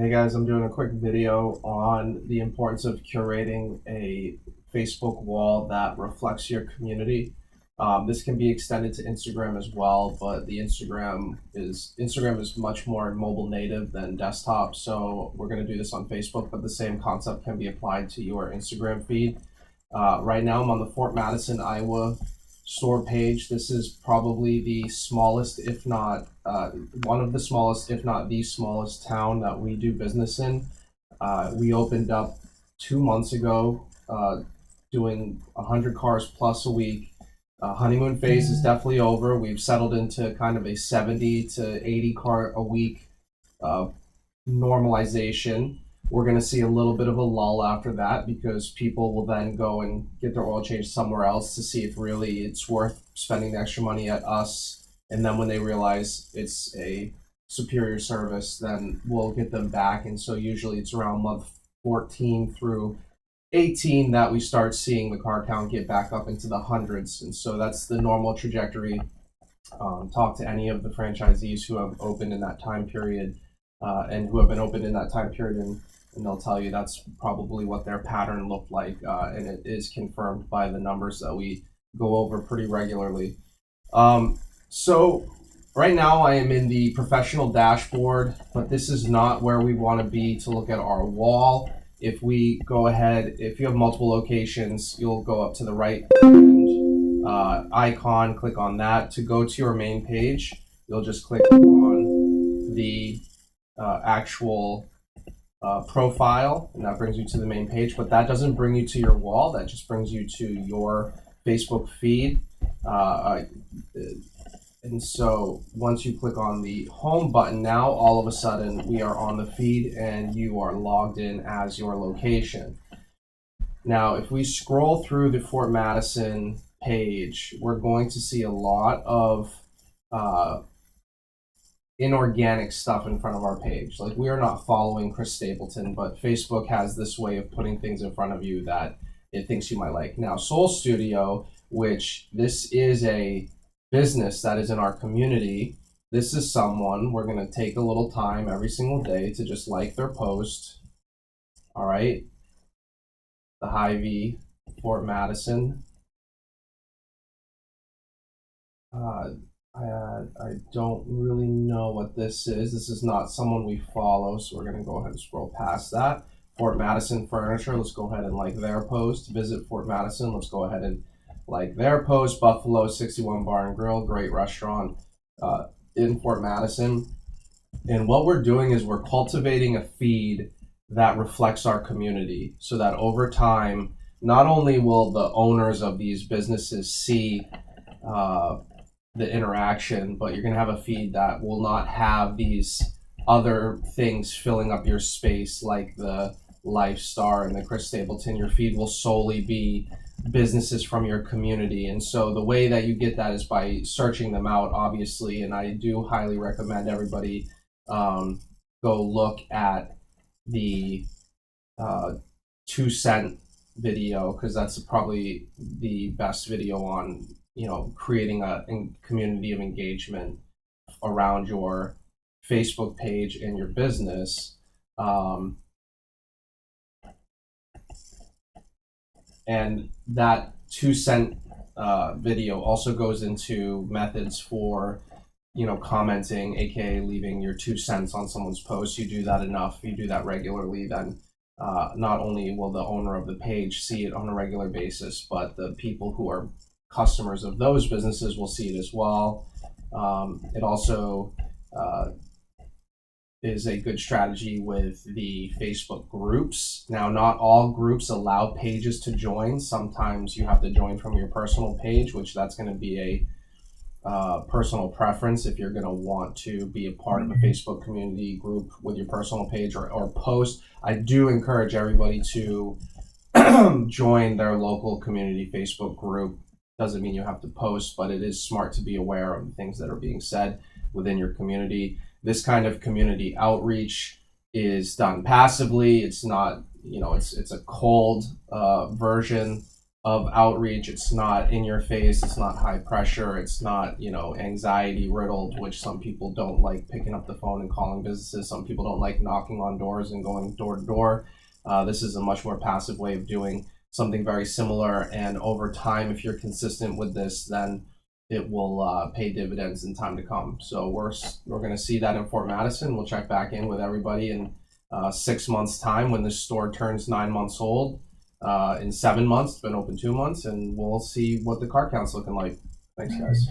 Hey guys, I'm doing a quick video on the importance of curating a Facebook wall that reflects your community. This can be extended to Instagram as well, but the Instagram is much more mobile native than desktop. So we're going to do this on Facebook, but the same concept can be applied to your Instagram feed. Right now, I'm on the Fort Madison, Iowa store page. This is probably the smallest, if not one of the smallest, if not the smallest town that we do business in. We opened up 2 months ago, doing 100 cars plus a week. Honeymoon phase is definitely over. We've settled into kind of a 70 to 80 car a week uh, normalization. We're going to see a little bit of a lull after that because people will then go and get their oil changed somewhere else to see if really it's worth spending the extra money at us. And then when they realize it's a superior service, then we'll get them back. And so usually it's around month 14 through 18 that we start seeing the car count get back up into the hundreds. And so that's the normal trajectory. Talk to any of the franchisees who have opened in that time period and who have been opened in that time period, and they'll tell you that's probably what their pattern looked like, and it is confirmed by the numbers that we go over pretty regularly. So right now I am in the professional dashboard, but this is not where we want to be to look at our wall. If we go ahead, if you have multiple locations, you'll go up to the right icon, click on that. To go to your main page, you'll just click on the actual profile, and that brings you to the main page, but that doesn't bring you to your wall. That just brings you to your Facebook feed. And so once you click on the home button, now all of a sudden we are on the feed and you are logged in as your location. Now, if we scroll through the Fort Madison page, we're going to see a lot of inorganic stuff in front of our page. Like, we are not following Chris Stapleton, but Facebook has this way of putting things in front of you that it thinks you might like. Now, Soul Studio, which this is a business that is in our community, this is someone we're going to take a little time every single day to just like their post. All right. The Hy-Vee, Fort Madison. I don't really know what this is. This is not someone we follow, so we're going to go ahead and scroll past that. Fort Madison Furniture, let's go ahead and like their post. Visit Fort Madison, let's go ahead and like their post. Buffalo 61 Bar and Grill, great restaurant in Fort Madison. And what we're doing is we're cultivating a feed that reflects our community, so that over time, not only will the owners of these businesses see the interaction, but you're going to have a feed that will not have these other things filling up your space like the Lifestar and the Chris Stapleton. Your feed will solely be businesses from your community. And so the way that you get that is by searching them out, obviously. And I do highly recommend everybody go look at the 2 cent video, because that's probably the best video on creating a community of engagement around your Facebook page and your business. And that 2 cent video also goes into methods for commenting, aka leaving your 2 cents on someone's post. You do that enough, you do that regularly, then not only will the owner of the page see it on a regular basis, but the people who are customers of those businesses will see it as well. It also is a good strategy with the Facebook groups. Now, not all groups allow pages to join. Sometimes you have to join from your personal page, which that's going to be a personal preference if you're going to want to be a part of a Facebook community group with your personal page or post. I do encourage everybody to join their local community Facebook group. Doesn't mean you have to post, but it is smart to be aware of the things that are being said within your community. This kind of community outreach is done passively. It's not, it's a cold version of outreach. It's not in your face. It's not high pressure. It's not, anxiety riddled, which some people don't like picking up the phone and calling businesses. Some people don't like knocking on doors and going door to door. This is a much more passive way of doing something very similar. And over time, if you're consistent with this, then it will pay dividends in time to come. So we're going to see that in Fort Madison. We'll check back in with everybody in 6 months' time when this store turns 9 months old. In 7 months, it's been open 2 months, and we'll see what the car count's looking like. Thanks, guys.